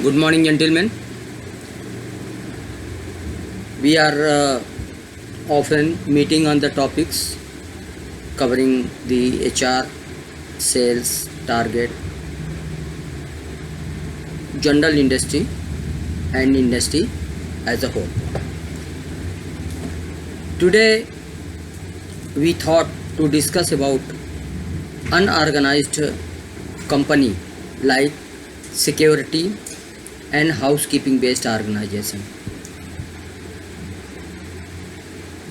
Good morning, gentlemen. We are often meeting on the topics covering the HR, sales, target, general industry, and industry as a whole. Today, we thought to discuss about unorganized company like security and housekeeping based organization.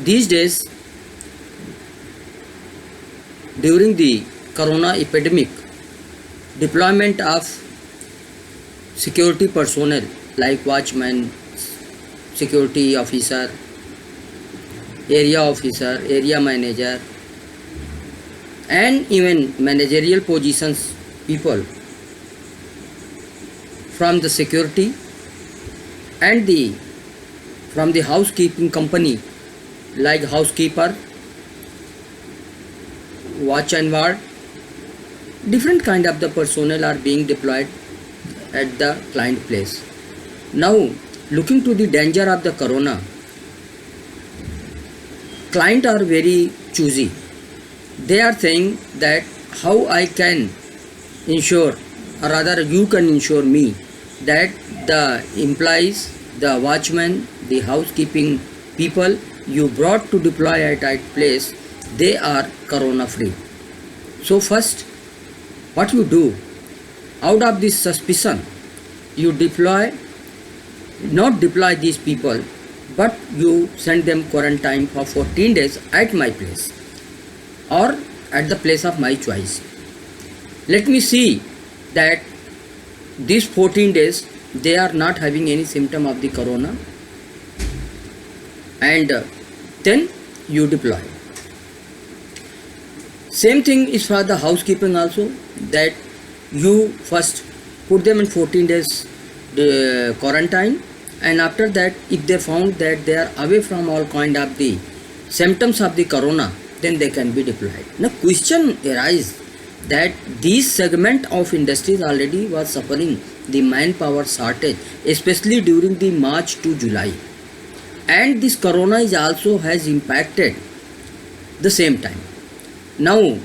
These days, during the corona epidemic, deployment of security personnel like watchman, security officer, area manager, and even managerial positions people from the security and from the housekeeping company like housekeeper, watch and ward, different kind of the personnel are being deployed at the client place. Now, looking to the danger of the corona, client are very choosy. They are saying that how I can ensure, or rather you can ensure me, that the employees, the watchmen, the housekeeping people you brought to deploy at that place, they are corona free. So first, what you do, out of this suspicion, you not deploy these people, but you send them quarantine for 14 days at my place or at the place of my choice. Let me see that these 14 days they are not having any symptom of the corona, and then you deploy. Same thing is for the housekeeping also, that you first put them in 14 days quarantine, and after that if they found that they are away from all kind of the symptoms of the corona, then they can be deployed. Now question arises that this segment of industries already was suffering the manpower shortage, especially during the March to July, and this corona is also has impacted the same time. Now,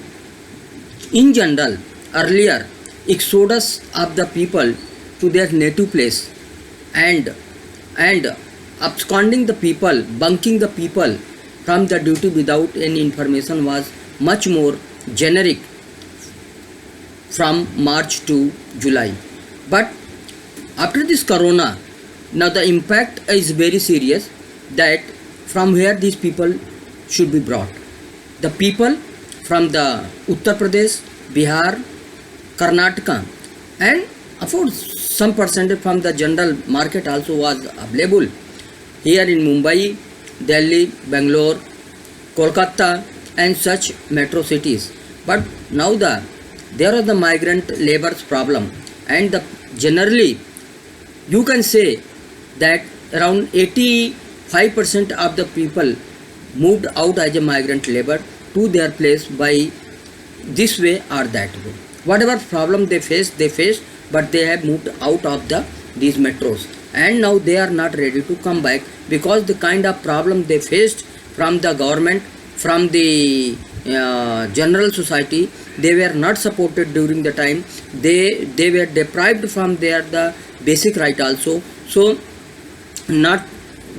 in general, earlier exodus of the people to their native place and absconding the people, bunking the people from the duty without any information was much more generic from March to July. But after this corona, now the impact is very serious, that from where these people should be brought. The people from the Uttar Pradesh, Bihar, Karnataka, and of course some percentage from the general market also was available here in Mumbai, Delhi, Bangalore, Kolkata, and such metro cities. But now there are the migrant labor's problem, and generally you can say that around 85% of the people moved out as a migrant labor to their place by this way or that way. Whatever problem they faced, but they have moved out of these metros, and now they are not ready to come back, because the kind of problem they faced from the government, from the general society, they were not supported during the time. They were deprived from the basic right also, so not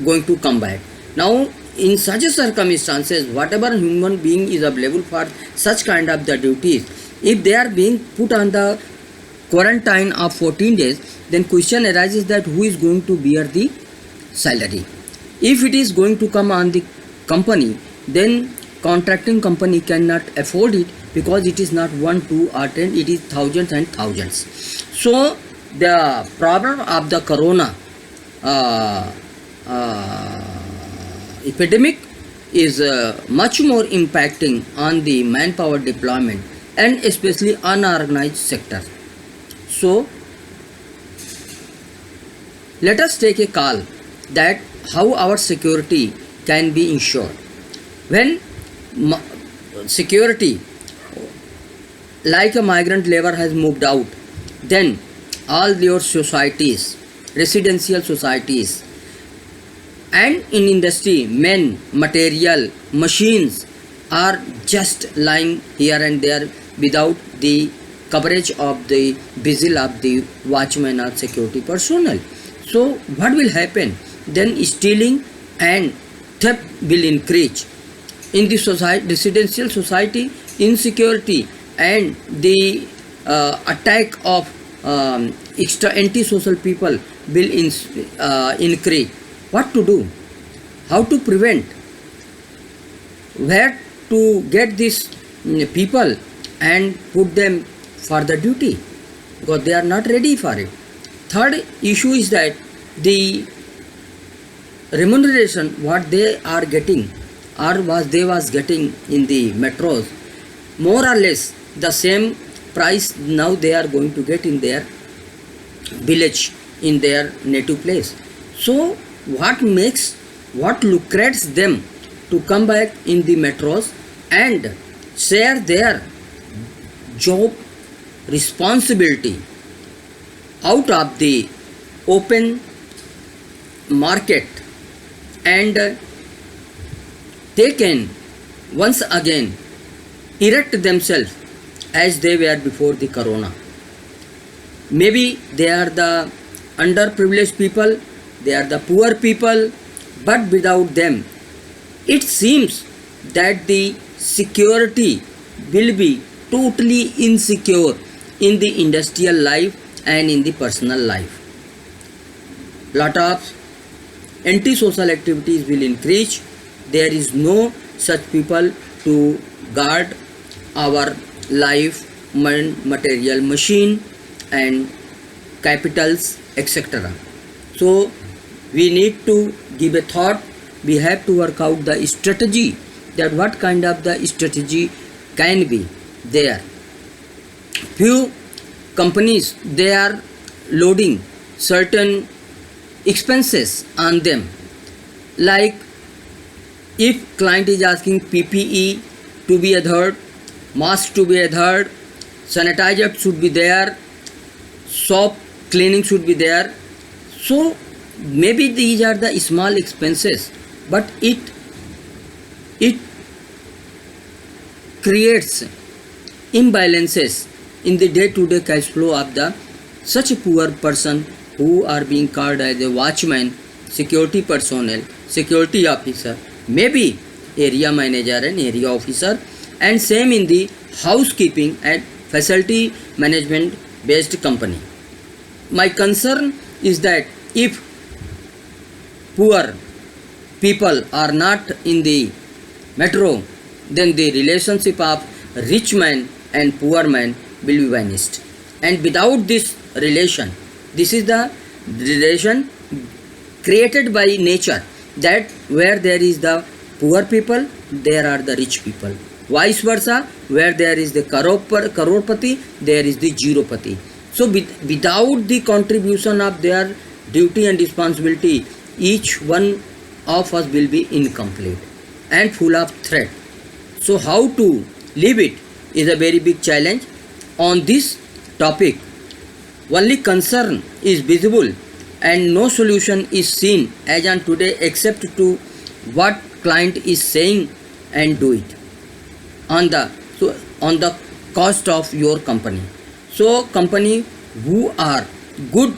going to come back. Now in such circumstances, whatever human being is available for such kind of the duties, if they are being put on the quarantine of 14 days, then question arises that who is going to bear the salary? If it is going to come on the company, then contracting company cannot afford it, because it is not 1, 2 or 10, it is thousands and thousands. So the problem of the corona epidemic is much more impacting on the manpower deployment, and especially unorganized sector. So let us take a call that how our security can be ensured. When security like a migrant labor has moved out, then all your societies, residential societies, and in industry, men, material, machines are just lying here and there without the coverage of the vigil of the watchman or security personnel. So what will happen? Then stealing and theft will increase. In the society, residential society, insecurity and the attack of extra anti-social people will increase. What to do? How to prevent? Where to get these people and put them for the duty? Because they are not ready for it. Third issue is that the remuneration what they are getting or they was getting in the metros, more or less the same price now they are going to get in their village, in their native place. So what lucrates them to come back in the metros and share their job responsibility out of the open market, and they can once again erect themselves as they were before the corona. Maybe they are the underprivileged people, they are the poor people, but without them it seems that the security will be totally insecure in the industrial life and in the personal life. Lot of anti-social activities will increase. There is no such people to guard our life, material, machine and capitals, etc. So we need to give a thought. We have to work out the strategy, that what kind of the strategy can be there. Few companies, they are loading certain expenses on them, like if client is asking PPE to be adhered, mask to be adhered, sanitizer should be there, soap cleaning should be there. So maybe these are the small expenses, but it creates imbalances in the day-to-day cash flow of the such a poor person who are being called as a watchman, security personnel, security officer, maybe area manager and area officer, and same in the housekeeping and facility management based company. My concern is that if poor people are not in the metro, then the relationship of rich man and poor man will be vanished. And without this relation, this is the relation created by nature, that where there is the poor people, there are the rich people. Vice versa, where there is the crorepati, there is the zeropati. So without the contribution of their duty and responsibility, each one of us will be incomplete and full of threat. So how to live it is a very big challenge. On this topic, only concern is visible and no solution is seen as on today, except to what client is saying and do it on the cost of your company. So company who are good,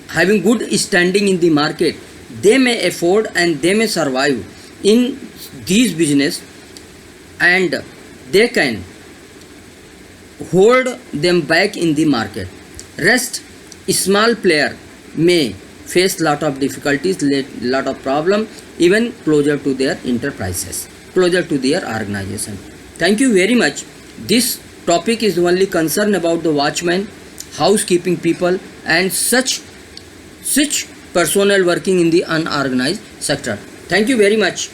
having good standing in the market, they may afford and they may survive in these business, and they can hold them back in the market. Rest, small player may face lot of difficulties, lot of problem, even closer to their enterprises, closer to their organization. Thank you very much. This topic is only concerned about the watchman, housekeeping people and such personnel working in the unorganized sector. Thank you very much.